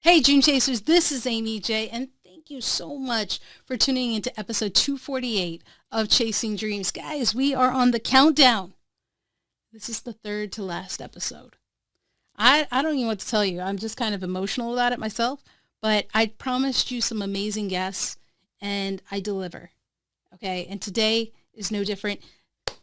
Hey, Dream Chasers, this is Amy J, and thank you so much for tuning into episode 248 of Chasing Dreams. Guys, we are on the countdown. This is the third to last episode. I don't even know what to tell you. I'm just kind of emotional about it myself, but I promised you some amazing guests, and I deliver. Okay, and today is no different.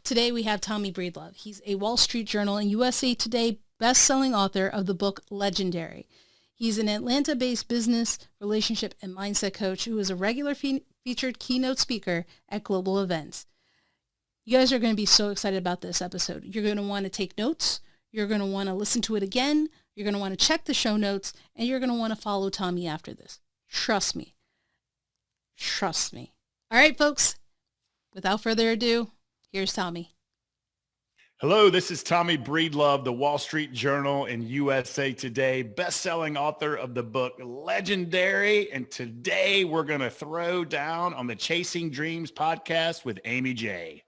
Today we have Tommy Breedlove. He's a Wall Street Journal and USA Today best-selling author of the book Legendary. He's an Atlanta-based business, relationship, and mindset coach who is a regular featured keynote speaker at global events. You guys are going to be so excited about this episode. You're going to want to take notes. You're going to want to listen to it again. You're going to want to check the show notes, and you're going to want to follow Tommy after this. Trust me. Trust me. All right, folks. Without further ado, here's Tommy. Hello, this is Tommy Breedlove, the Wall Street Journal and USA Today best-selling author of the book Legendary. And today we're going to throw down on the Chasing Dreams podcast with Amy J.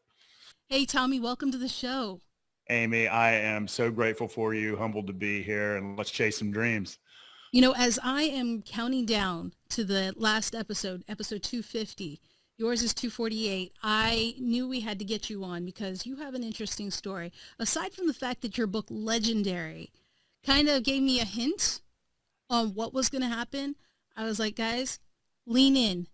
Hey, Tommy, welcome to the show. Amy, I am so grateful for you, humbled to be here, and let's chase some dreams. You know, as I am counting down to the last episode, episode 250, yours is 248. I knew we had to get you on because you have an interesting story. Aside from the fact that your book, Legendary, kind of gave me a hint on what was going to happen, I was like, guys, lean in,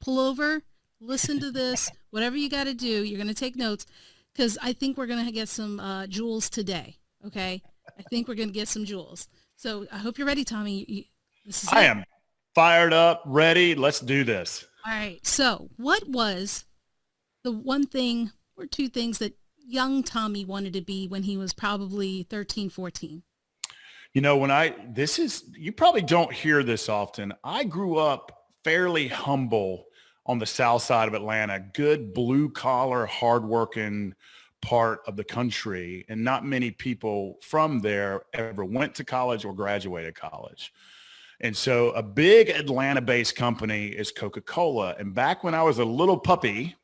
pull over, listen to this, whatever you got to do, you're going to take notes because I think we're going to get some jewels today, okay? I think we're going to get some jewels. So I hope you're ready, Tommy. I am fired up, ready. Let's do this. All right. So what was the one thing or two things that young Tommy wanted to be when he was probably 13, 14? You know, you probably don't hear this often. I grew up fairly humble on the south side of Atlanta, good blue collar, hardworking part of the country. And not many people from there ever went to college or graduated college. And so a big Atlanta-based company is Coca-Cola. And back when I was a little puppy,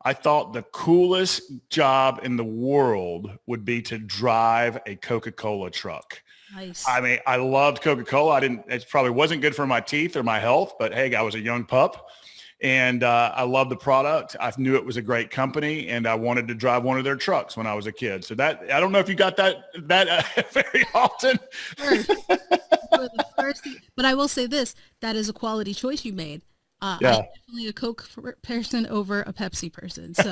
I thought the coolest job in the world would be to drive a Coca-Cola truck. Nice. I mean, I loved Coca-Cola. It probably wasn't good for my teeth or my health, but hey, I was a young pup. And I loved the product. I knew it was a great company, and I wanted to drive one of their trucks when I was a kid. So I don't know if you got that very often. But I will say this, that is a quality choice you made. Yeah. I'm definitely a Coke person over a Pepsi person. So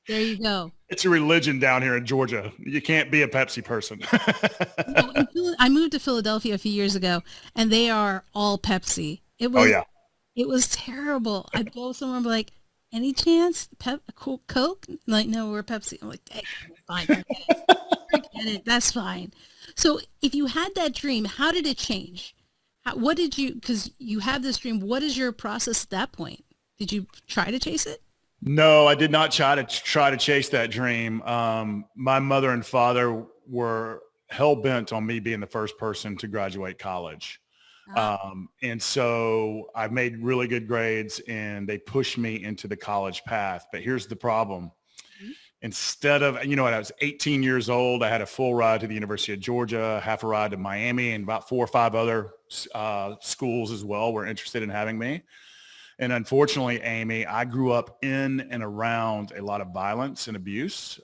there you go. It's a religion down here in Georgia. You can't be a Pepsi person. I moved to Philadelphia a few years ago, and they are all Pepsi. It was terrible. I'd go somewhere and be like, any chance? Coke? Like, no, we're Pepsi. I'm like, hey, fine. Forget it. That's fine. So if you had that dream, how did it change? Because you have this dream, what is your process at that point? Did you try to chase it? No, I did not try to chase that dream. My mother and father were hell-bent on me being the first person to graduate college. And so I made really good grades and they pushed me into the college path. But here's the problem. Mm-hmm. Instead of, when I was 18 years old, I had a full ride to the University of Georgia, half a ride to Miami, and about 4 or 5 other schools as well were interested in having me. And unfortunately, Amy, I grew up in and around a lot of violence and abuse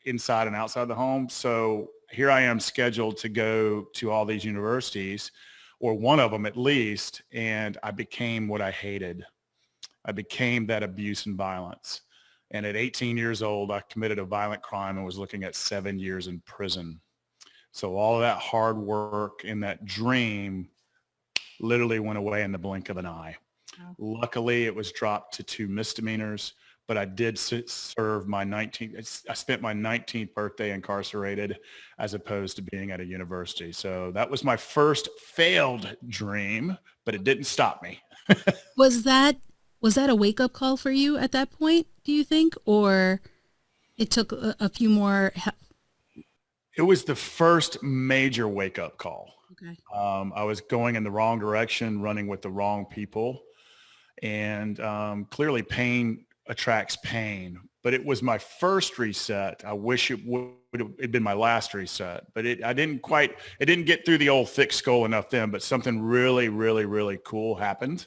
inside and outside the home. So here I am scheduled to go to all these universities, or one of them at least, and I became what I hated. I became that abuse and violence. And at 18 years old, I committed a violent crime and was looking at 7 years in prison. So all of that hard work and that dream literally went away in the blink of an eye. Wow. Luckily, it was dropped to 2 misdemeanors, but I did serve I spent my 19th birthday incarcerated as opposed to being at a university. So that was my first failed dream, but it didn't stop me. Was that a wake-up call for you at that point, do you think? Or it took a few more? It was the first major wake-up call. Okay. I was going in the wrong direction, running with the wrong people. And clearly pain attracts pain, but it was my first reset. I wish it would have been my last reset, but it didn't get through the old thick skull enough then, but something really, really, really cool happened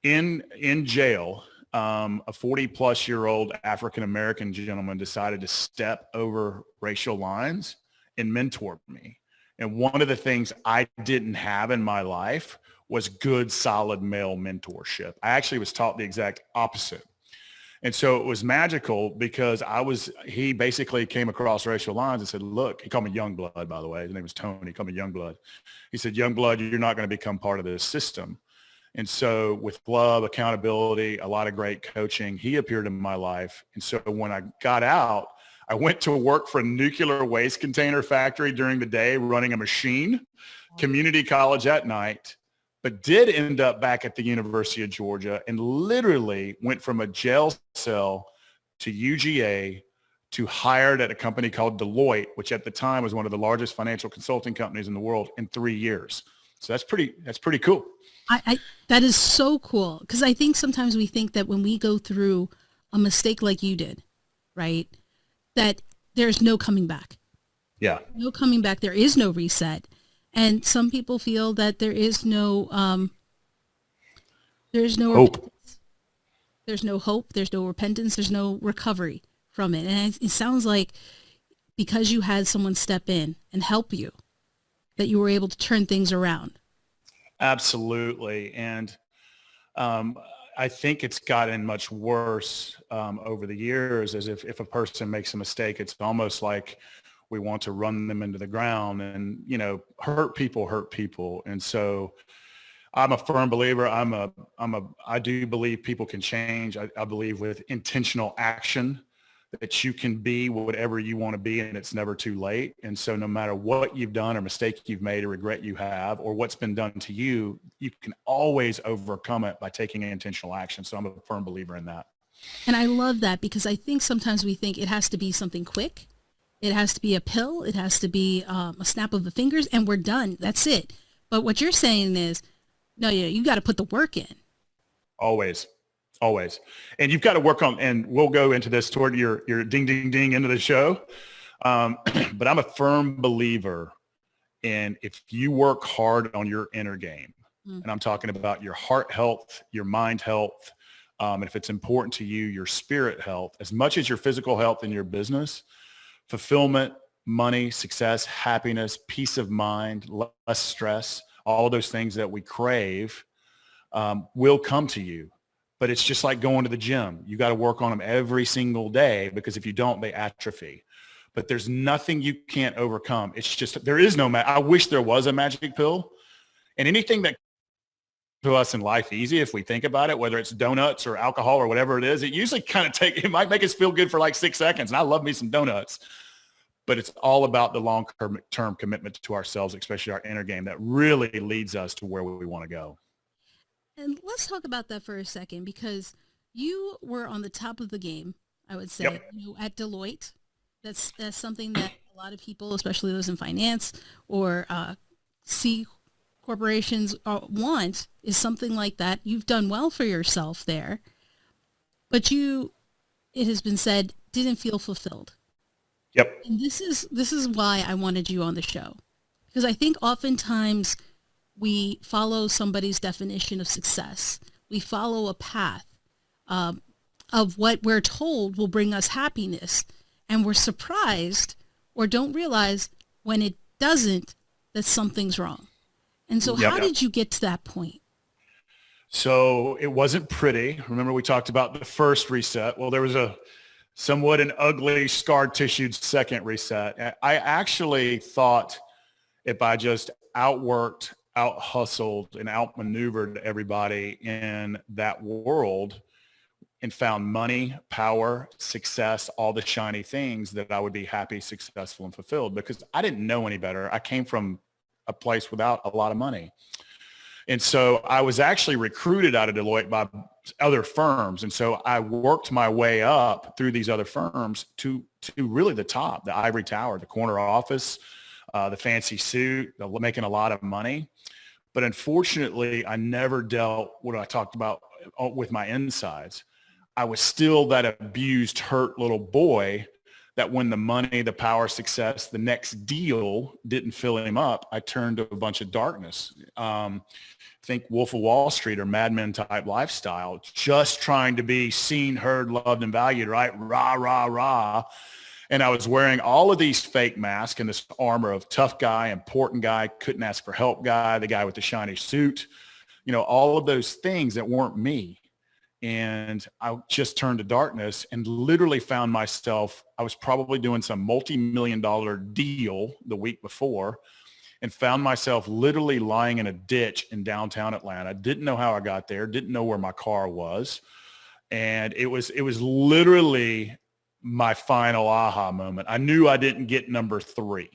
in jail. A 40 plus year old African-American gentleman decided to step over racial lines and mentor me. And one of the things I didn't have in my life was good, solid male mentorship. I actually was taught the exact opposite. And so it was magical because he basically came across racial lines and said, look, he called me Youngblood, by the way. His name was Tony. He called me Youngblood. He said, Youngblood, you're not going to become part of this system. And so with love, accountability, a lot of great coaching, he appeared in my life. And so when I got out, I went to work for a nuclear waste container factory during the day, running a machine, community college at night, but did end up back at the University of Georgia and literally went from a jail cell to UGA to hired at a company called Deloitte, which at the time was one of the largest financial consulting companies in the world, in 3 years. So that's pretty cool. That is so cool, because I think sometimes we think that when we go through a mistake like you did, right, that there's no coming back. Yeah. No coming back. There is no reset. And some people feel that there is no hope. Repentance. There's no hope. There's no repentance. There's no recovery from it. And it sounds like because you had someone step in and help you, that you were able to turn things around. Absolutely. And I think it's gotten much worse over the years, as if a person makes a mistake, it's almost like we want to run them into the ground and, hurt people. And so I'm a firm believer. I do believe people can change. I believe with intentional action that you can be whatever you want to be, and it's never too late. And so no matter what you've done or mistake you've made or regret you have or what's been done to you, you can always overcome it by taking intentional action. So I'm a firm believer in that. And I love that, because I think sometimes we think it has to be something quick. It has to be a pill. It has to be a snap of the fingers and we're done. That's it. But what you're saying is, no, you got to put the work in. Always. And you've got to work on, and we'll go into this toward your ding, ding, ding into the show. But I'm a firm believer in, if you work hard on your inner game, and I'm talking about your heart health, your mind health, and if it's important to you, your spirit health, as much as your physical health and your business, fulfillment, money, success, happiness, peace of mind, less stress, all of those things that we crave will come to you. But it's just like going to the gym. You got to work on them every single day, because if you don't, they atrophy. But there's nothing you can't overcome. It's just, there is no, I wish there was a magic pill. And anything that to us in life easy, if we think about it, whether it's donuts or alcohol or whatever it is, it usually it might make us feel good for like 6 seconds. And I love me some donuts. But it's all about the long-term commitment to ourselves, especially our inner game, that really leads us to where we want to go. And let's talk about that for a second, because you were on the top of the game, I would say, Yep. At Deloitte. That's something that a lot of people, especially those in finance or C corporations, want, is something like that. You've done well for yourself there, but it has been said, didn't feel fulfilled. Yep. And this is why I wanted you on the show, because I think oftentimes we follow somebody's definition of success. We follow a path of what we're told will bring us happiness, and we're surprised or don't realize when it doesn't, that something's wrong. And so how did you get to that point? So it wasn't pretty. Remember, we talked about the first reset. Well, there was somewhat an ugly, scar tissued second reset. I actually thought if I just outworked, out hustled, and outmaneuvered everybody in that world and found money, power, success, all the shiny things, that I would be happy, successful, and fulfilled, because I didn't know any better. I came from a place without a lot of money. And so I was actually recruited out of Deloitte by other firms. And so I worked my way up through these other firms to really the top, the ivory tower, the corner office, the fancy suit, making a lot of money. But unfortunately, I never dealt what I talked about with my insides. I was still that abused, hurt little boy that when the money, the power, success, the next deal didn't fill him up, I turned to a bunch of darkness. Think Wolf of Wall Street or Mad Men type lifestyle, just trying to be seen, heard, loved, and valued, right? Rah, rah, rah. And I was wearing all of these fake masks and this armor of tough guy, important guy, couldn't ask for help guy, the guy with the shiny suit, all of those things that weren't me. And I just turned to darkness and literally found myself, I was probably doing some multi-million-dollar deal the week before and found myself literally lying in a ditch in downtown Atlanta. Didn't know how I got there, didn't know where my car was. And it was literally my final aha moment. I knew I didn't get number 3.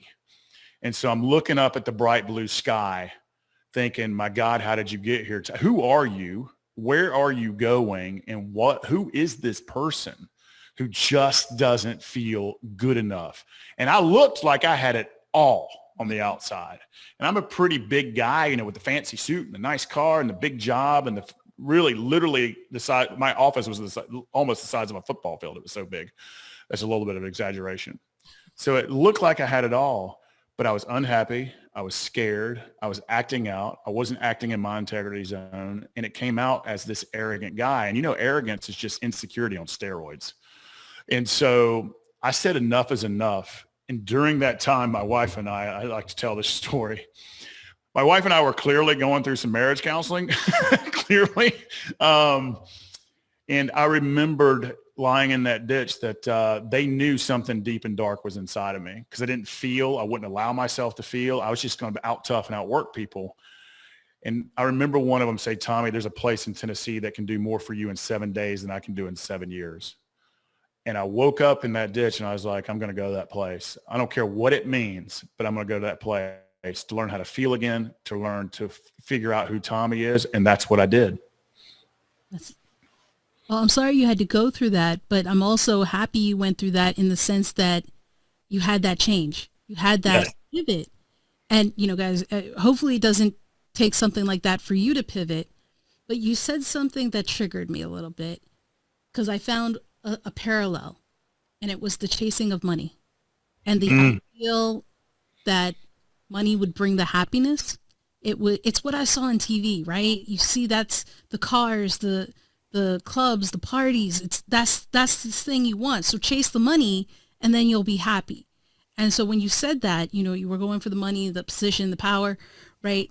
And so I'm looking up at the bright blue sky thinking, my God, how did you get here? Who are you? Where are you going? And who is this person who just doesn't feel good enough? And I looked like I had it all on the outside. And I'm a pretty big guy, with the fancy suit and the nice car and the big job and the really literally the size. My office was almost the size of a football field. It was so big. That's a little bit of an exaggeration. So it looked like I had it all, but I was unhappy. I was scared. I was acting out. I wasn't acting in my integrity zone. And it came out as this arrogant guy. And arrogance is just insecurity on steroids. And so I said enough is enough. And during that time, my wife and I like to tell this story. My wife and I were clearly going through some marriage counseling, clearly. And I remembered lying in that ditch that they knew something deep and dark was inside of me because I didn't feel, I wouldn't allow myself to feel. I was just going to out tough and outwork people. And I remember one of them say, Tommy, there's a place in Tennessee that can do more for you in 7 days than I can do in 7 years. And I woke up in that ditch and I was like, I'm going to go to that place. I don't care what it means, but I'm going to go to that place to learn how to feel again, to learn to figure out who Tommy is. And that's what I did. Well, I'm sorry you had to go through that, but I'm also happy you went through that in the sense that you had that change. You had that pivot. And, guys, hopefully it doesn't take something like that for you to pivot. But you said something that triggered me a little bit because I found a parallel, and it was the chasing of money and the ideal that money would bring the happiness. It's what I saw on TV, right? You see, that's the cars, the clubs, the parties. That's this thing you want. So chase the money and then you'll be happy. And so when you said that, you were going for the money, the position, the power, right?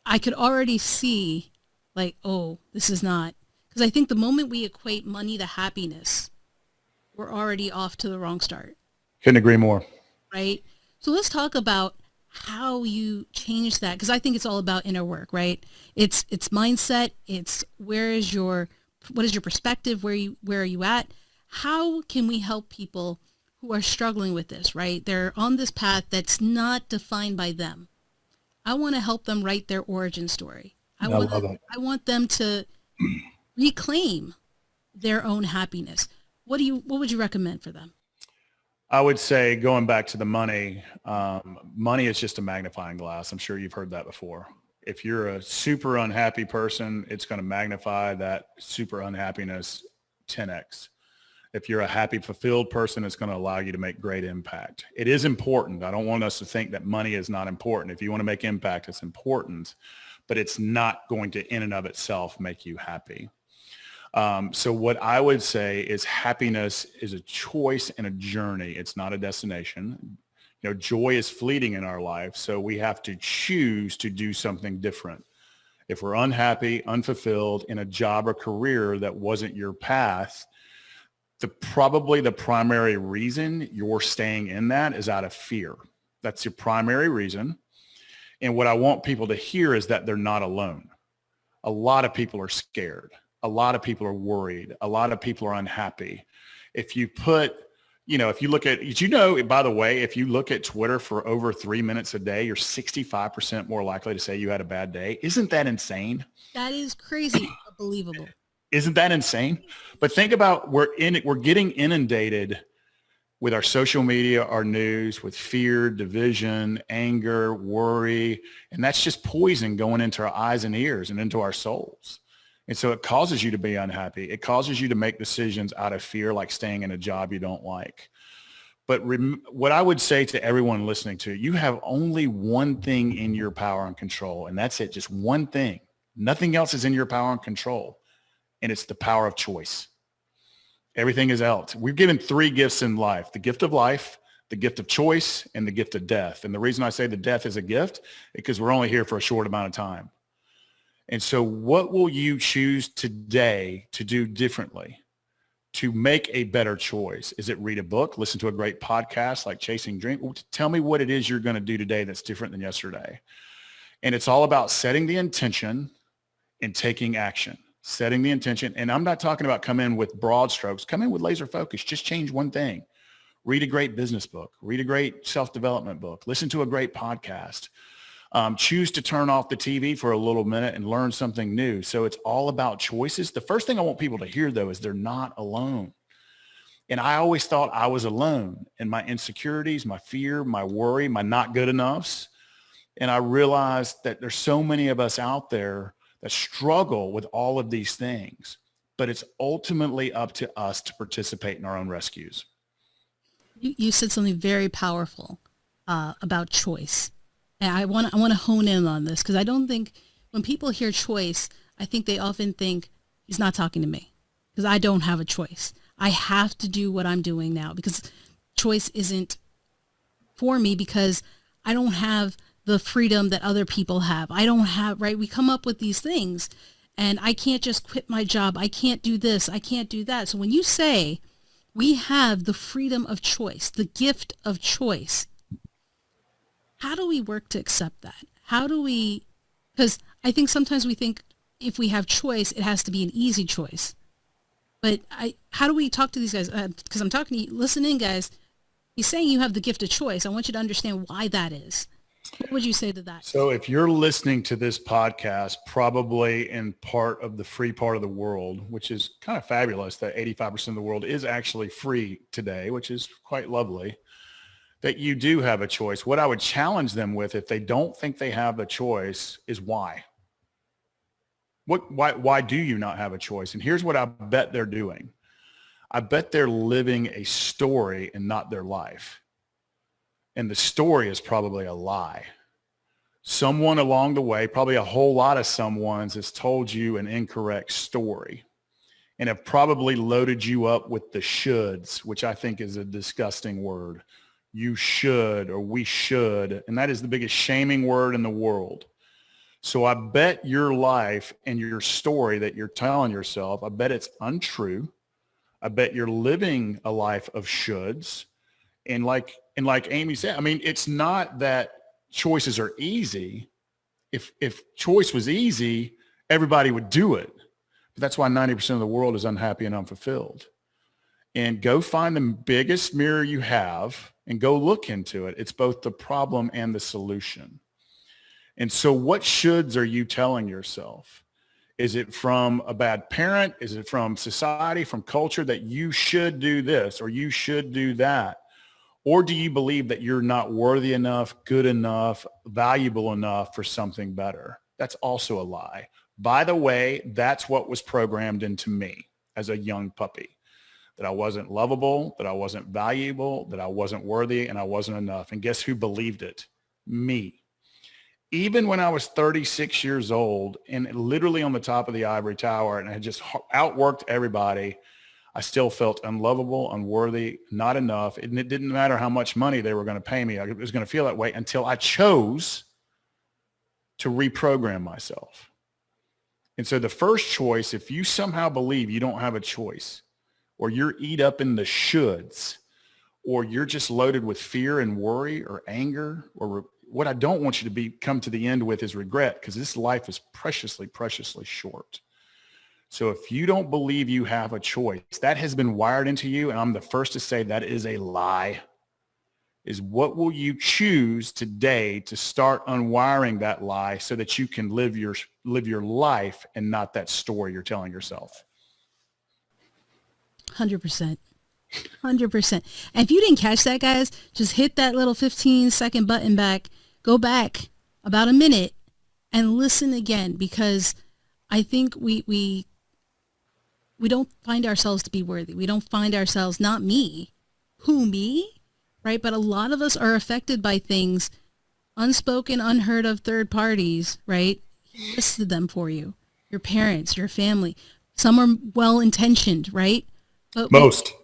I could already see like, oh, this is not, because I think the moment we equate money to happiness, we're already off to the wrong start. Couldn't agree more. Right. So let's talk about how you change that, because I think it's all about inner work, right? It's mindset. It's what is your perspective? Where are you at? How can we help people who are struggling with this, right? They're on this path that's not defined by them. I want to help them write their origin story. I want them to reclaim their own happiness. What would you recommend for them? I would say, going back to the money, money is just a magnifying glass. I'm sure you've heard that before. If you're a super unhappy person, it's going to magnify that super unhappiness 10x. If you're a happy, fulfilled person, it's going to allow you to make great impact. It is important. I don't want us to think that money is not important. If you want to make impact, it's important, but it's not going to in and of itself make you happy. So what I would say is happiness is a choice and a journey. It's not a destination. Joy is fleeting in our life. So we have to choose to do something different. If we're unhappy, unfulfilled in a job or career that wasn't your path, probably the primary reason you're staying in that is out of fear. That's your primary reason. And what I want people to hear is that they're not alone. A lot of people are scared. A lot of people are worried. A lot of people are unhappy. If you look at, by the way, if you look at Twitter for over 3 minutes a day, you're 65% more likely to say you had a bad day. Isn't that insane? That is crazy. Unbelievable. Isn't that insane? But think about, we're getting inundated with our social media, our news, with fear, division, anger, worry, and that's just poison going into our eyes and ears and into our souls. And so it causes you to be unhappy. It causes you to make decisions out of fear, like staying in a job you don't like. But what I would say to everyone listening to, you have only one thing in your power and control, and that's it, just one thing. Nothing else is in your power and control, and it's the power of choice. Everything is else. We've given 3 gifts in life: the gift of life, the gift of choice, and the gift of death. And the reason I say the death is a gift is because we're only here for a short amount of time. And so what will you choose today to do differently to make a better choice? Is it read a book, listen to a great podcast like Chasing Dreams? Tell me what it is you're going to do today that's different than yesterday. And it's all about setting the intention and taking action. Setting the intention. And I'm not talking about come in with broad strokes. Come in with laser focus. Just change one thing. Read a great business book. Read a great self-development book. Listen to a great podcast. Choose to turn off the TV for a little minute and learn something new. So it's all about choices. The first thing I want people to hear, though, is they're not alone. And I always thought I was alone in my insecurities, my fear, my worry, my not good enoughs. And I realized that there's so many of us out there that struggle with all of these things, but it's ultimately up to us to participate in our own rescues. You said something very powerful about choice. And I want to hone in on this, because I don't think when people hear choice, I think they often think he's not talking to me because I don't have a choice. I have to do what I'm doing now because choice isn't for me because I don't have the freedom that other people have. I don't have, right? We come up with these things and I can't just quit my job. I can't do this. I can't do that. So when you say we have the freedom of choice, the gift of choice, how do we work to accept that? How do we, because I think sometimes we think if we have choice, it has to be an easy choice. But how do we talk to these guys? Because I'm talking to you, listen in, guys. He's saying you have the gift of choice. I want you to understand why that is. What would you say to that? So if you're listening to this podcast, probably in part of the free part of the world, which is kind of fabulous that 85% of the world is actually free today, which is quite lovely, that you do have a choice. What I would challenge them with, if they don't think they have a choice, is why? Why do you not have a choice? And here's what I bet they're doing. I bet they're living a story and not their life. And the story is probably a lie. Someone along the way, probably a whole lot of someones, has told you an incorrect story and have probably loaded you up with the shoulds, which I think is a disgusting word. You should, or we should. And that is the biggest shaming word in the world. So I bet your life and your story that you're telling yourself, I bet it's untrue. I bet you're living a life of shoulds. And like Amy said, I mean, it's not that choices are easy. If choice was easy, everybody would do it. But that's why 90% of the world is unhappy and unfulfilled. And go find the biggest mirror you have and go look into it. It's both the problem and the solution. And so what shoulds are you telling yourself? Is it from a bad parent? Is it from society, from culture, that you should do this or you should do that? Or do you believe that you're not worthy enough, good enough, valuable enough for something better? That's also a lie. By the way, that's what was programmed into me as a young puppy, that I wasn't lovable, that I wasn't valuable, that I wasn't worthy, and I wasn't enough. And guess who believed it? Me. Even when I was 36 years old and literally on the top of the ivory tower and I had just outworked everybody, I still felt unlovable, unworthy, not enough. And it didn't matter how much money they were going to pay me. I was going to feel that way until I chose to reprogram myself. And so the first choice, if you somehow believe you don't have a choice, or you're eat up in the shoulds, or you're just loaded with fear and worry or anger, or what I don't want you to come to the end with is regret, because this life is preciously, preciously short. So if you don't believe you have a choice, that has been wired into you, and I'm the first to say that is a lie, is what will you choose today to start unwiring that lie so that you can live your life and not that story you're telling yourself? 100%. 100%. And if you didn't catch that, guys, just hit that little 15-second button back, go back about a minute and listen again, because I think we don't find ourselves to be worthy. We don't find ourselves, not me, who me, right? But a lot of us are affected by things, unspoken, unheard of third parties, right? He listed them for you, your parents, your family. Some are well-intentioned, right? But Most.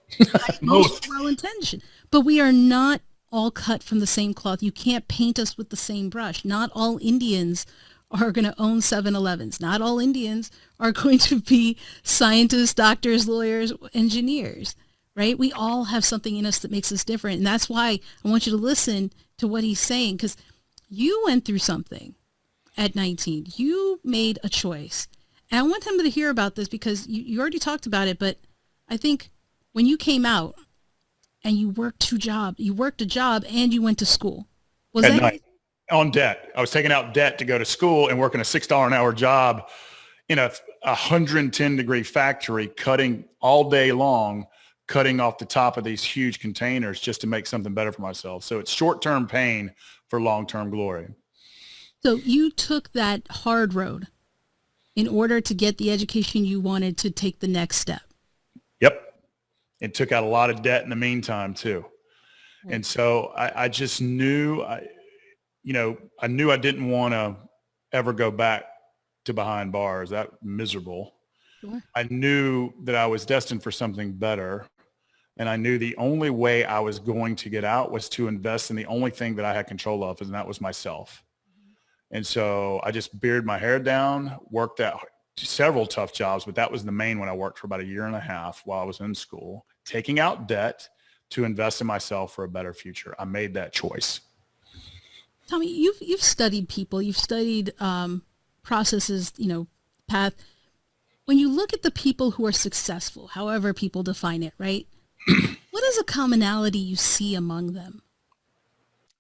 most well-intentioned. But we are not all cut from the same cloth. You can't paint us with the same brush. Not all Indians are going to own 7-Elevens. Not all Indians are going to be scientists, doctors, lawyers, engineers, right? We all have something in us that makes us different. And that's why I want you to listen to what he's saying, because you went through something at 19. You made a choice. And I want him to hear about this because you already talked about it, but I think when you came out and you worked a job and you went to school. Was At that night, on debt. I was taking out debt to go to school and working a $6 an hour job in a 110-degree factory, cutting all day long, cutting off the top of these huge containers just to make something better for myself. So it's short-term pain for long-term glory. So you took that hard road in order to get the education you wanted to take the next step. Yep. And took out a lot of debt in the meantime too. And so I just knew, I knew I didn't want to ever go back to behind bars. That miserable. Sure. I knew that I was destined for something better. And I knew the only way I was going to get out was to invest in the only thing that I had control of, and that was myself. And so I just bearded my hair down, worked at several tough jobs, but that was the main one. I worked for about 1.5 years while I was in school, taking out debt to invest in myself for a better future. I made that choice. Tommy, you've studied people, you've studied processes, path. When you look at the people who are successful, however people define it, right? What is a commonality you see among them?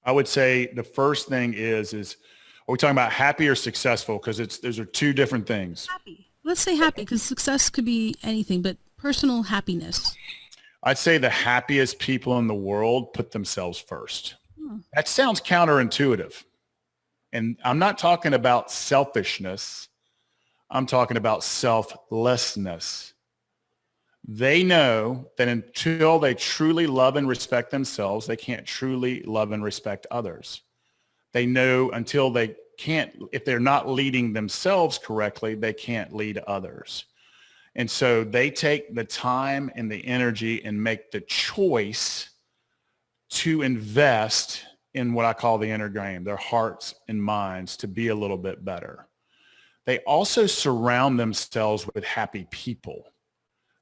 I would say the first thing is are we talking about happy or successful? Because those are two different things. Happy. Let's say happy, because success could be anything, but personal happiness. I'd say the happiest people in the world put themselves first. That sounds counterintuitive. And I'm not talking about selfishness. I'm talking about selflessness. They know that until they truly love and respect themselves, they can't truly love and respect others. They know until they can't, if they're not leading themselves correctly, they can't lead others. And so they take the time and the energy and make the choice to invest in what I call the inner game, their hearts and minds, to be a little bit better. They also surround themselves with happy people.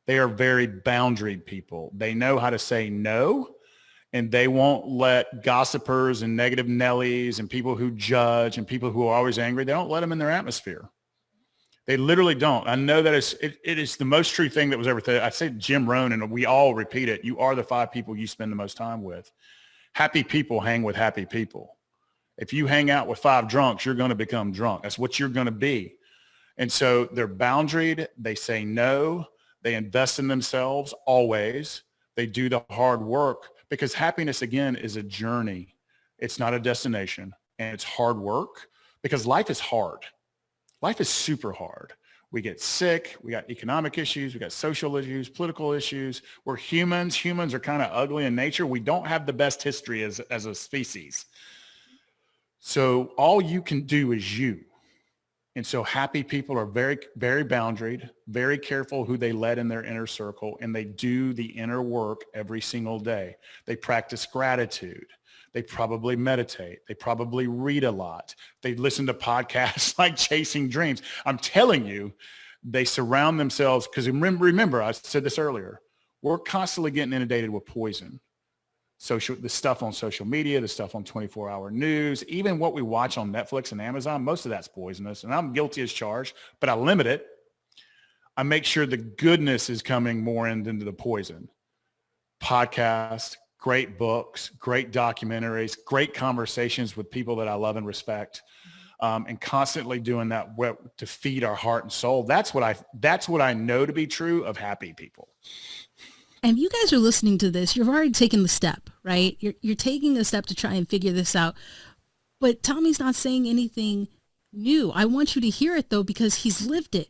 They are very boundaried people. They know how to say no, and they won't let gossipers and negative Nellies and people who judge and people who are always angry, they don't let them in their atmosphere. They literally don't. I know that it is the most true thing that was ever said. I said Jim Rohn, and we all repeat it. You are the 5 people you spend the most time with. Happy people hang with happy people. If you hang out with 5 drunks, you're going to become drunk. That's what you're going to be. And so they're boundaried. They say no. They invest in themselves always. They do the hard work, because happiness, again, is a journey. It's not a destination, and it's hard work, because life is hard. Life is super hard. We get sick. We got economic issues. We got social issues, political issues. We're humans. Humans are kind of ugly in nature. We don't have the best history as a species. So all you can do is you. And so happy people are very, very boundaried, very careful who they let in their inner circle, and they do the inner work every single day. They practice gratitude. They probably meditate. They probably read a lot. They listen to podcasts like Chasing Dreams. I'm telling you, they surround themselves, because remember, I said this earlier, we're constantly getting inundated with poison. The stuff on social media, the stuff on 24-hour news, even what we watch on Netflix and Amazon, most of that's poisonous. And I'm guilty as charged, but I limit it. I make sure the goodness is coming more into the poison. Podcasts, great books, great documentaries, great conversations with people that I love and respect, and constantly doing that to feed our heart and soul. That's what I know to be true of happy people. And if you guys are listening to this, you've already taken the step, right? You're taking the step to try and figure this out. But Tommy's not saying anything new. I want you to hear it, though, because he's lived it.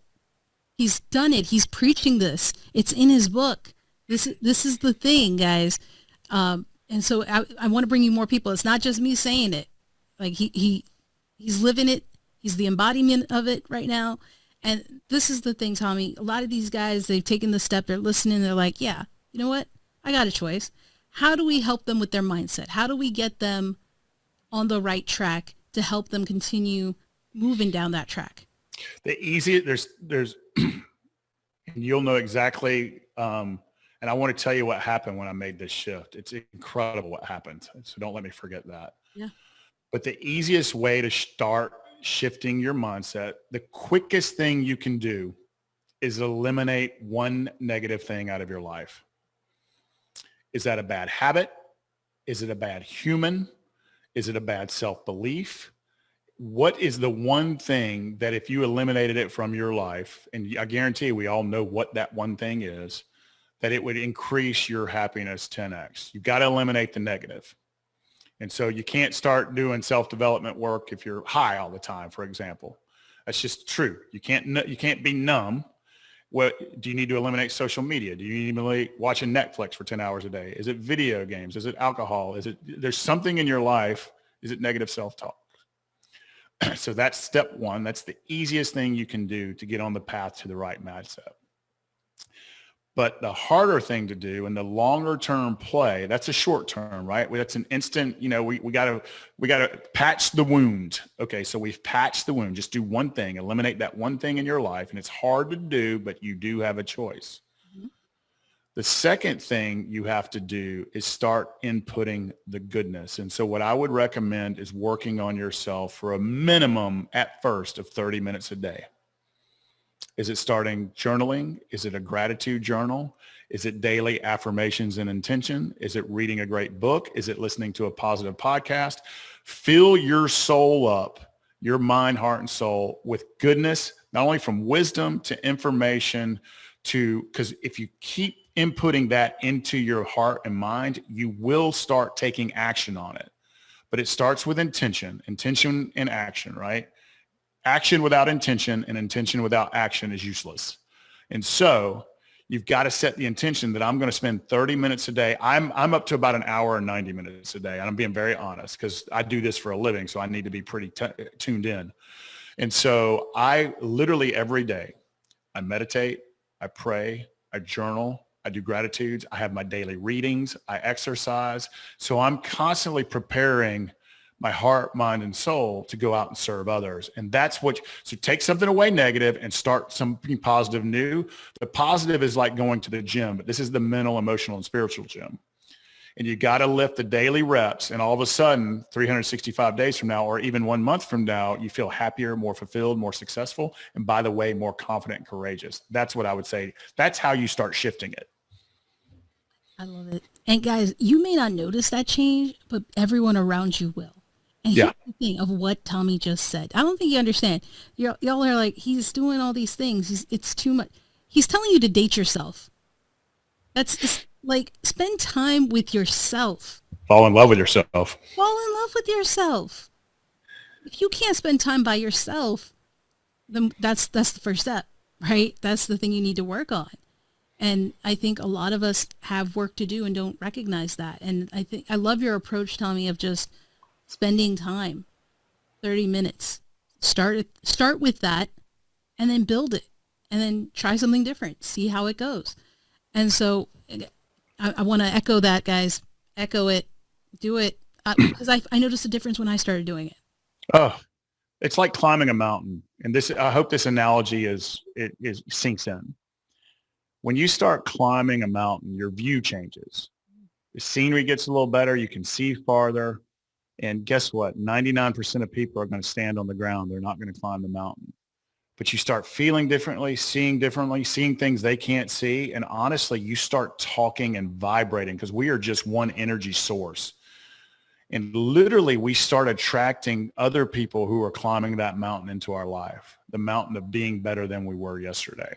He's done it. He's preaching this. It's in his book. This is the thing, guys. And so I want to bring you more people. It's not just me saying it. Like he's living it. He's the embodiment of it right now. And this is the thing, Tommy. A lot of these guys, they've taken the step. They're listening. They're like, yeah, you know what? I got a choice. How do we help them with their mindset? How do we get them on the right track to help them continue moving down that track? The easiest, there's, and you'll know exactly, and I want to tell you what happened when I made this shift. It's incredible what happened. So don't let me forget that. Yeah. But the easiest way to start shifting your mindset, the quickest thing you can do is eliminate one negative thing out of your life. Is that a bad habit? Is it a bad human? Is it a bad self-belief? What is the one thing that if you eliminated it from your life, and I guarantee we all know what that one thing is, that it would increase your happiness 10x. You've got to eliminate the negative. And so you can't start doing self-development work if you're high all the time, for example. That's just true. You can't be numb. What do you need to eliminate? Social media? Do you need to eliminate watching Netflix for 10 hours a day? Is it video games? Is it alcohol? There's something in your life? Is it negative self-talk? So that's step one. That's the easiest thing you can do to get on the path to the right mindset. But the harder thing to do and the longer term play, that's a short term, right? That's an instant, we got to patch the wound. Okay. So we've patched the wound. Just do one thing, eliminate that one thing in your life. And it's hard to do, but you do have a choice. Mm-hmm. The second thing you have to do is start inputting the goodness. And so what I would recommend is working on yourself for a minimum at first of 30 minutes a day. Is it starting journaling? Is it a gratitude journal? Is it daily affirmations and intention? Is it reading a great book? Is it listening to a positive podcast? Fill your soul up, your mind, heart, and soul with goodness, not only from wisdom to information because if you keep inputting that into your heart and mind, you will start taking action on it. But it starts with intention and action, right? Action without intention and intention without action is useless. And so you've got to set the intention that I'm going to spend 30 minutes a day. I'm up to about an hour and 90 minutes a day. And I'm being very honest because I do this for a living. So I need to be pretty tuned in. And so I literally every day, I meditate, I pray, I journal, I do gratitudes. I have my daily readings. I exercise. So I'm constantly preparing my heart, mind, and soul to go out and serve others. And that's so take something away negative and start something positive new. The positive is like going to the gym, but this is the mental, emotional, and spiritual gym. And you got to lift the daily reps. And all of a sudden, 365 days from now, or even 1 month from now, you feel happier, more fulfilled, more successful. And by the way, more confident and courageous. That's what I would say. That's how you start shifting it. I love it. And guys, you may not notice that change, but everyone around you will. And here's the thing of what Tommy just said. I don't think you understand. Y'all are like, he's doing all these things. It's too much. He's telling you to date yourself. It's like, spend time with yourself. Fall in love with yourself. Fall in love with yourself. If you can't spend time by yourself, then that's the first step, right? That's the thing you need to work on. And I think a lot of us have work to do and don't recognize that. And I love your approach, Tommy, of just spending time, 30 minutes. Start with that and then build it and then try something different. See how it goes. And so I want to echo that, guys. Echo it. Do it. Because I noticed a difference when I started doing it. Oh, it's like climbing a mountain. And I hope this analogy sinks in. When you start climbing a mountain, your view changes. The scenery gets a little better. You can see farther. And guess what? 99% of people are going to stand on the ground. They're not going to climb the mountain. But you start feeling differently, seeing things they can't see. And honestly, you start talking and vibrating because we are just one energy source. And literally, we start attracting other people who are climbing that mountain into our life, the mountain of being better than we were yesterday.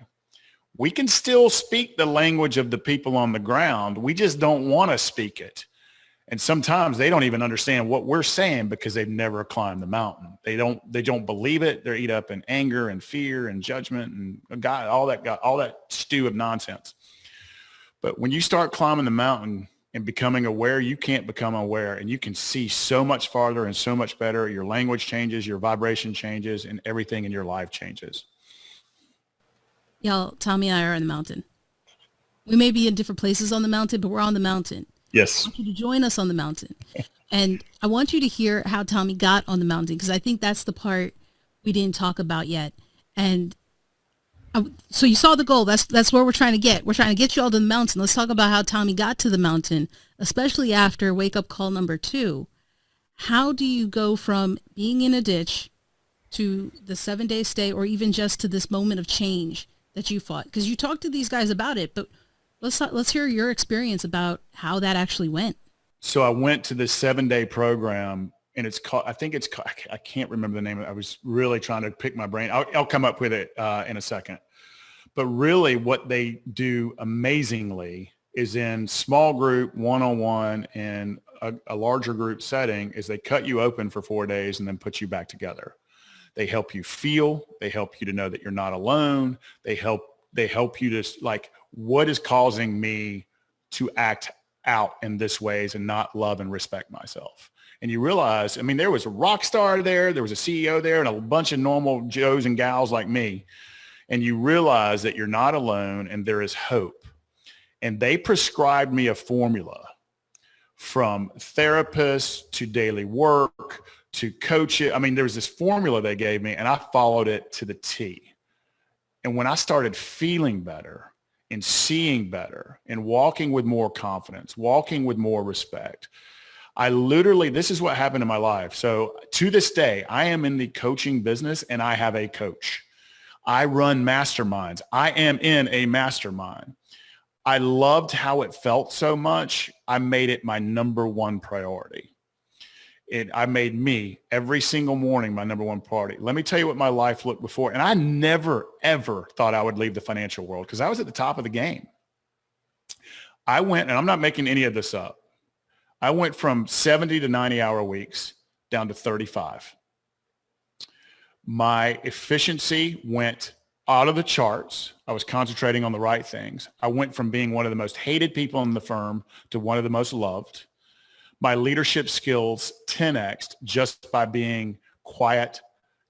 We can still speak the language of the people on the ground. We just don't want to speak it. And sometimes they don't even understand what we're saying because they've never climbed the mountain. They don't believe it. They're eat up in anger and fear and judgment and all that stew of nonsense. But when you start climbing the mountain and becoming aware, you can't become aware, and you can see so much farther and so much better. Your language changes, your vibration changes, and everything in your life changes. Y'all, Tommy and I are on the mountain. We may be in different places on the mountain, but we're on the mountain. Yes. I want you to join us on the mountain. And I want you to hear how Tommy got on the mountain, because I think that's the part we didn't talk about yet. And so you saw the goal. That's where we're trying to get. We're trying to get you all to the mountain. Let's talk about how Tommy got to the mountain, especially after wake up call number 2. How do you go from being in a ditch to the 7-day stay, or even just to this moment of change that you fought? Because you talked to these guys about it, but let's hear your experience about how that actually went. So I went to this 7-day program, and it's called, I can't remember the name of it. I was really trying to pick my brain. I'll come up with it in a second. But really what they do amazingly is in small group, one-on-one, and a larger group setting is they cut you open for 4 days and then put you back together. They help you feel. They help you to know that you're not alone. They help you to, like, what is causing me to act out in this ways and not love and respect myself? And you realize, I mean, there was a rock star there was a CEO there, and a bunch of normal Joes and gals like me. And you realize that you're not alone and there is hope. And they prescribed me a formula, from therapists to daily work to coach it. I mean, there was this formula they gave me, and I followed it to the T. And when I started feeling better and seeing better and walking with more confidence, walking with more respect, this is what happened in my life. So to this day, I am in the coaching business, and I have a coach. I run masterminds. I am in a mastermind. I loved how it felt so much. I made it my number one priority. I made me every single morning my number one priority. Let me tell you what my life looked before. And I never, ever thought I would leave the financial world, because I was at the top of the game. I went, and I'm not making any of this up, I went from 70 to 90-hour weeks down to 35. My efficiency went out of the charts. I was concentrating on the right things. I went from being one of the most hated people in the firm to one of the most loved. My leadership skills 10x'd just by being quiet,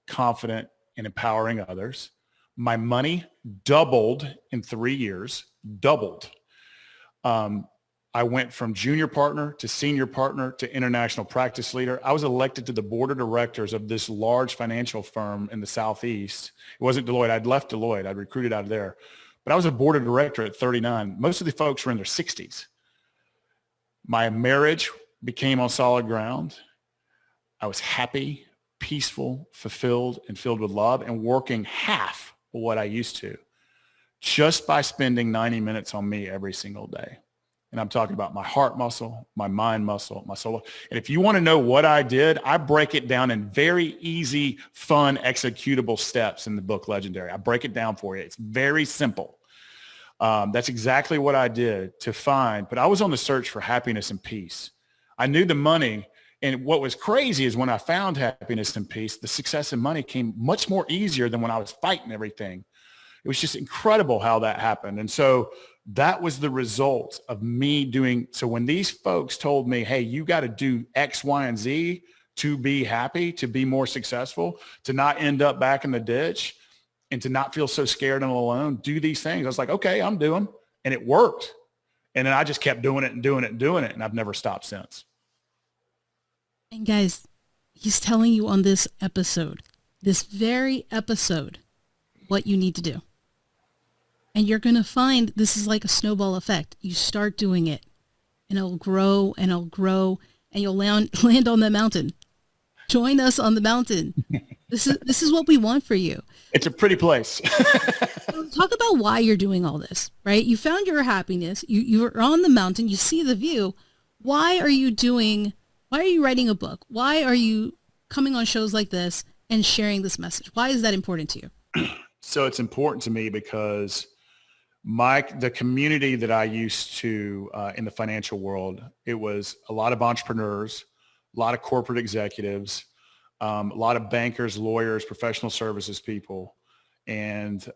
confident, and empowering others. My money doubled in 3 years, doubled. I went from junior partner to senior partner to international practice leader. I was elected to the board of directors of this large financial firm in the Southeast. It wasn't Deloitte. I'd left Deloitte. I'd recruited out of there. But I was a board of director at 39. Most of the folks were in their 60s. My marriage became on solid ground. I was happy, peaceful, fulfilled, and filled with love, and working half of what I used to, just by spending 90 minutes on me every single day. And I'm talking about my heart muscle, my mind muscle, my soul. And if you want to know what I did, I break it down in very easy, fun, executable steps in the book Legendary. I break it down for you. It's very simple. That's exactly what I did to find. But I was on the search for happiness and peace. I knew the money. And what was crazy is when I found happiness and peace, the success and money came much more easier than when I was fighting everything. It was just incredible how that happened. And so that was the result of me doing. So when these folks told me, hey, you got to do X, Y, and Z to be happy, to be more successful, to not end up back in the ditch, and to not feel so scared and alone, do these things. I was like, okay, I'm doing. And it worked. And then I just kept doing it and doing it and doing it. And I've never stopped since. And guys, he's telling you on this episode, this very episode, what you need to do. And you're going to find this is like a snowball effect. You start doing it, and it'll grow, and it'll grow, and you'll land on the mountain. Join us on the mountain. This is what we want for you. It's a pretty place. So talk about why you're doing all this, right? You found your happiness. You're on the mountain. You see the view. Why are you writing a book? Why are you coming on shows like this and sharing this message? Why is that important to you? So it's important to me because The community that I used to in the financial world, it was a lot of entrepreneurs, a lot of corporate executives, a lot of bankers, lawyers, professional services people. And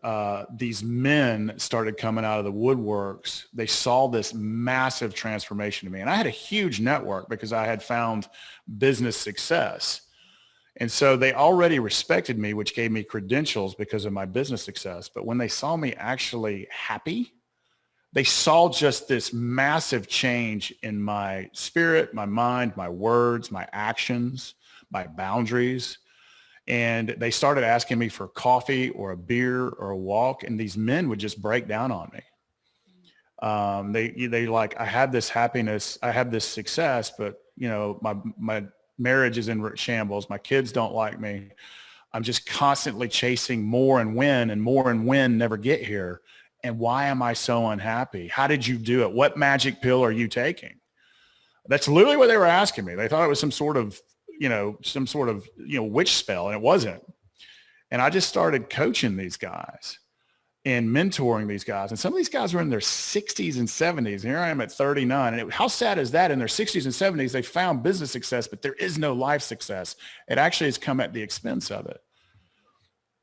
these men started coming out of the woodworks. They saw this massive transformation to me. And I had a huge network because I had found business success. And so they already respected me, which gave me credentials because of my business success. But when they saw me actually happy, they saw just this massive change in my spirit, my mind, my words, my actions, my boundaries. And they started asking me for coffee or a beer or a walk. And these men would just break down on me. They like, I had this happiness, I had this success, but my marriage is in shambles. My kids don't like me. I'm just constantly chasing more and win never get here. And why am I so unhappy? How did you do it? What magic pill are you taking? That's literally what they were asking me. They thought it was some sort of witch spell, and it wasn't. And I just started coaching these guys and mentoring these guys. And some of these guys were in their 60s and 70s. And here I am at 39. And how sad is that? In their 60s and 70s, they found business success, but there is no life success. It actually has come at the expense of it.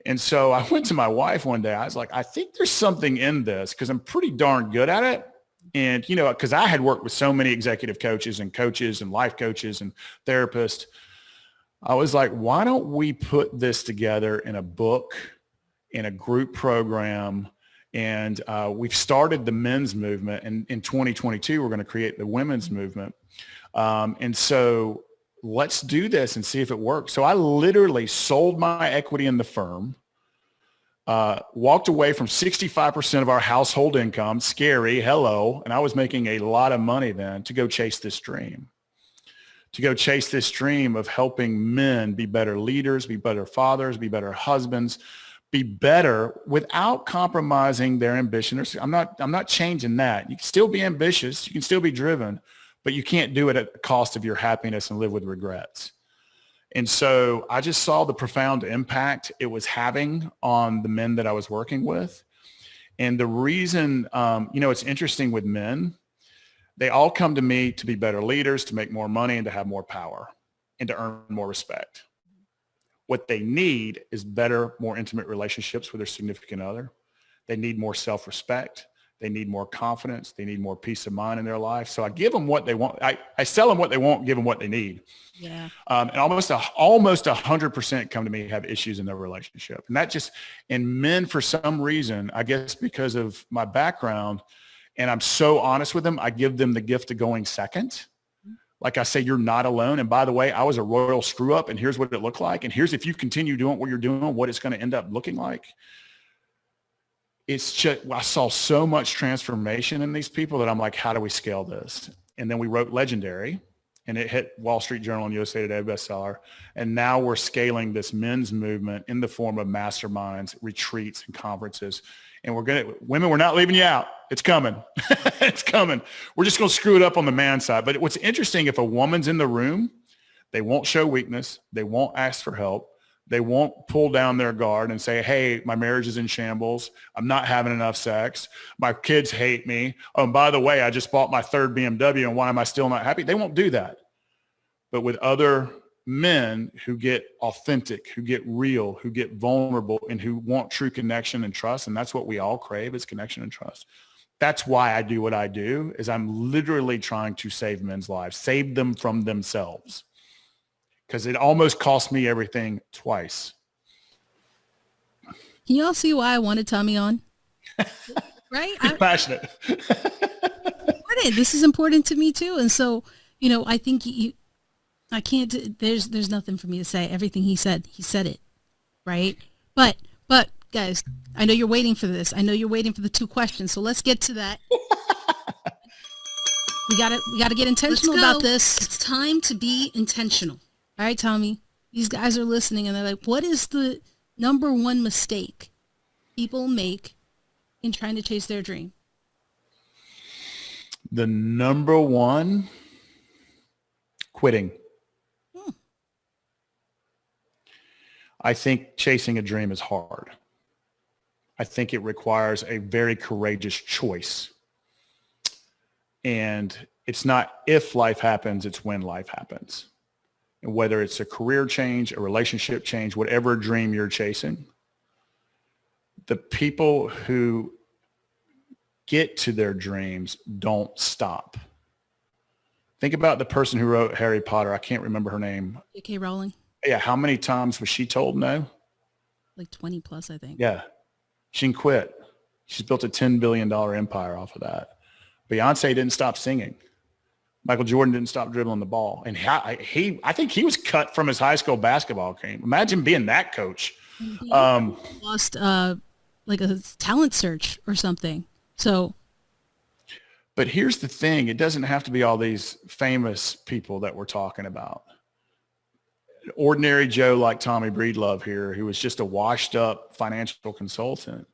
And so I went to my wife one day. I was like, I think there's something in this because I'm pretty darn good at it. And, because I had worked with so many executive coaches and life coaches and therapists. I was like, why don't we put this together in a book, in a group program? And we've started the men's movement. And in 2022, we're going to create the women's movement. And so let's do this and see if it works. So I literally sold my equity in the firm, walked away from 65% of our household income, scary, hello. And I was making a lot of money then to go chase this dream. Of helping men be better leaders, be better fathers, be better husbands, be better without compromising their ambition. I'm not changing that. You can still be ambitious. You can still be driven, but you can't do it at the cost of your happiness and live with regrets. And so I just saw the profound impact it was having on the men that I was working with. And the reason, it's interesting with men, they all come to me to be better leaders, to make more money, and to have more power, and to earn more respect. What they need is better, more intimate relationships with their significant other. They need more self-respect. They need more confidence. They need more peace of mind in their life. So I give them what they want. I sell them what they want, give them what they need. Yeah. And almost 100% come to me have issues in their relationship. And men, for some reason, I guess because of my background, and I'm so honest with them, I give them the gift of going second. Like I say, you're not alone. And by the way, I was a royal screw up, and here's what it looked like. And here's, if you continue doing what you're doing, what it's going to end up looking like. It's just, I saw so much transformation in these people that I'm like, how do we scale this? And then we wrote Legendary, and it hit Wall Street Journal and USA Today bestseller. And now we're scaling this men's movement in the form of masterminds, retreats, and conferences. And women, we're not leaving you out. It's coming. It's coming. We're just going to screw it up on the man side. But what's interesting, if a woman's in the room, they won't show weakness. They won't ask for help. They won't pull down their guard and say, hey, my marriage is in shambles. I'm not having enough sex. My kids hate me. Oh, and by the way, I just bought my third BMW, and why am I still not happy? They won't do that. But with other men who get authentic, who get real, who get vulnerable, and who want true connection and trust, and that's what we all crave, is connection and trust. That's why I do what I do, is I'm literally trying to save men's lives, save them from themselves. Because it almost cost me everything twice. Can you all see why I wanted Tommy on? Right? I'm passionate. This is important to me too. And so, I think I can't, there's nothing for me to say. Everything he said it. Right? But guys, I know you're waiting for this. I know you're waiting for the 2 questions. So let's get to that. We gotta get intentional about this. It's time to be intentional. All right, Tommy, these guys are listening and they're like, what is the number one mistake people make in trying to chase their dream? The number one, quitting. I think chasing a dream is hard. I think it requires a very courageous choice. And it's not if life happens, it's when life happens. And whether it's a career change, a relationship change, whatever dream you're chasing, the people who get to their dreams don't stop. Think about the person who wrote Harry Potter. I can't remember her name. J.K. Rowling. Yeah. How many times was she told no? Like 20 plus, I think. Yeah. She can quit. She's built a $10 billion empire off of that. Beyonce didn't stop singing. Michael Jordan didn't stop dribbling the ball. And I think he was cut from his high school basketball team. Imagine being that coach. Lost like a talent search or something. So. But here's the thing. It doesn't have to be all these famous people that we're talking about. Ordinary Joe like Tommy Breedlove here, who was just a washed up financial consultant,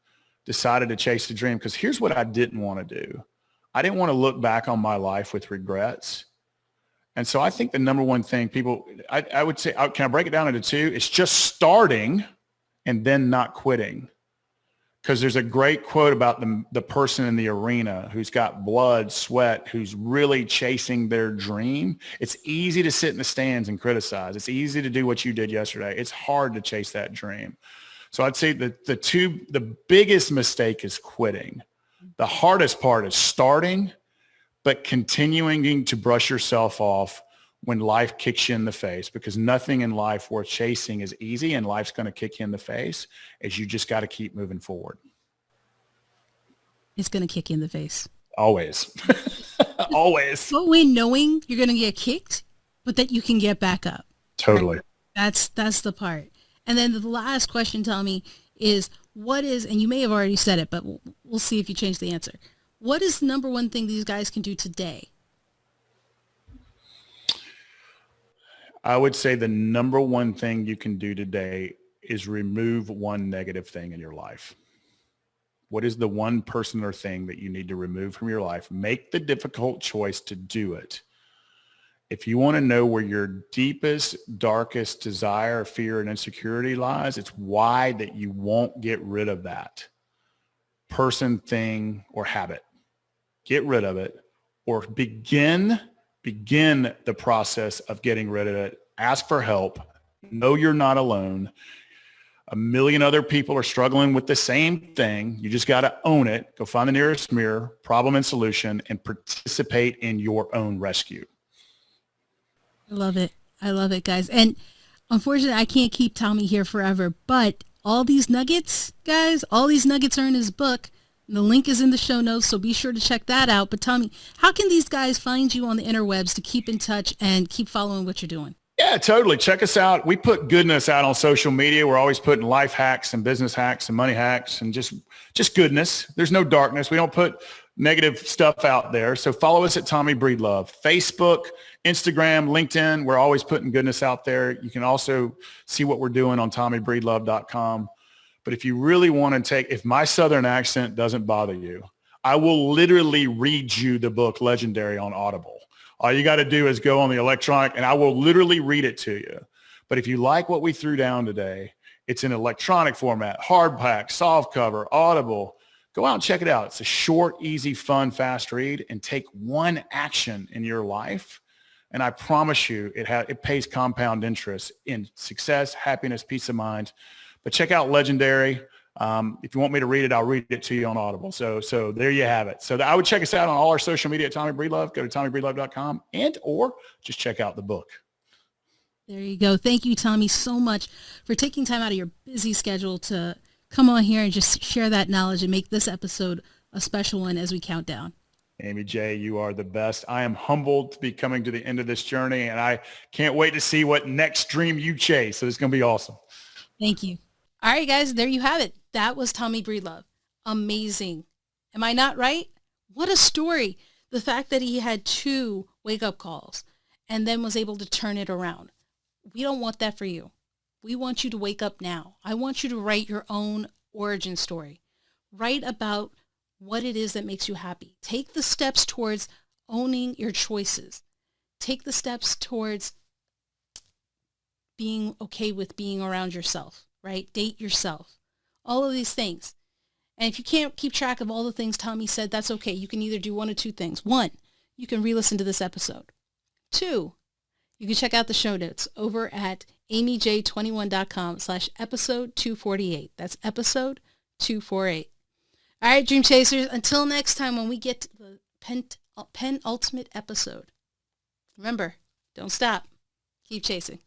decided to chase the dream. Because here's what I didn't want to do. I didn't want to look back on my life with regrets. And so I think the number one thing people, I would say, can I break it down into two? It's just starting and then not quitting. Because there's a great quote about the person in the arena who's got blood, sweat, who's really chasing their dream. It's easy to sit in the stands and criticize. It's easy to do what you did yesterday. It's hard to chase that dream. So I'd say the biggest mistake is quitting. The hardest part is starting, but continuing to brush yourself off when life kicks you in the face, because nothing in life worth chasing is easy, and life's going to kick you in the face. Is you just got to keep moving forward. It's going to kick you in the face. Always. Always. But when knowing you're going to get kicked, but that you can get back up. Totally. Right? That's the part. And then the last question, Tommy, is what is, and you may have already said it, but we'll see if you change the answer. What is the number one thing these guys can do today? I would say the number one thing you can do today is remove one negative thing in your life. What is the one person or thing that you need to remove from your life? Make the difficult choice to do it. If you want to know where your deepest, darkest desire, fear, and insecurity lies, it's why that you won't get rid of that person, thing, or habit. Get rid of it, or begin the process of getting rid of it. Ask for help. Know you're not alone. A million other people are struggling with the same thing. You just got to own it. Go find the nearest mirror, problem and solution, and participate in your own rescue. I love it. I love it, guys. And unfortunately, I can't keep Tommy here forever, but all these nuggets, guys, all these nuggets are in his book. The link is in the show notes, so be sure to check that out. But Tommy, how can these guys find you on the interwebs to keep in touch and keep following what you're doing? Yeah, totally. Check us out. We put goodness out on social media. We're always putting life hacks and business hacks and money hacks and just goodness. There's no darkness. We don't put negative stuff out there. So follow us at Tommy Breedlove. Facebook, Instagram, LinkedIn. We're always putting goodness out there. You can also see what we're doing on TommyBreedlove.com. But if you really want to if my Southern accent doesn't bother you, I will literally read you the book Legendary on Audible. All you got to do is go on the electronic and I will literally read it to you. But if you like what we threw down today, it's in electronic format, hardback, softcover, Audible. Go out and check it out. It's a short, easy, fun, fast read, and take one action in your life. And I promise you it pays compound interest in success, happiness, peace of mind. But check out Legendary. If you want me to read it, I'll read it to you on Audible. So there you have it. So I would check us out on all our social media at Tommy Breedlove. Go to TommyBreedlove.com or just check out the book. There you go. Thank you, Tommy, so much for taking time out of your busy schedule to come on here and just share that knowledge and make this episode a special one as we count down. Amy J., you are the best. I am humbled to be coming to the end of this journey, and I can't wait to see what next dream you chase. So it's going to be awesome. Thank you. All right, guys, there you have it. That was Tommy Breedlove. Amazing. Am I not right? What a story. The fact that he had 2 wake-up calls and then was able to turn it around. We don't want that for you. We want you to wake up now. I want you to write your own origin story. Write about what it is that makes you happy. Take the steps towards owning your choices. Take the steps towards being okay with being around yourself, right? Date yourself. All of these things. And if you can't keep track of all the things Tommy said, that's okay. You can either do one of two things. One, you can re-listen to this episode. Two, you can check out the show notes over at amyj21.com/episode 248. That's episode 248. All right, Dream Chasers, until next time when we get to the penultimate episode, remember, don't stop. Keep chasing.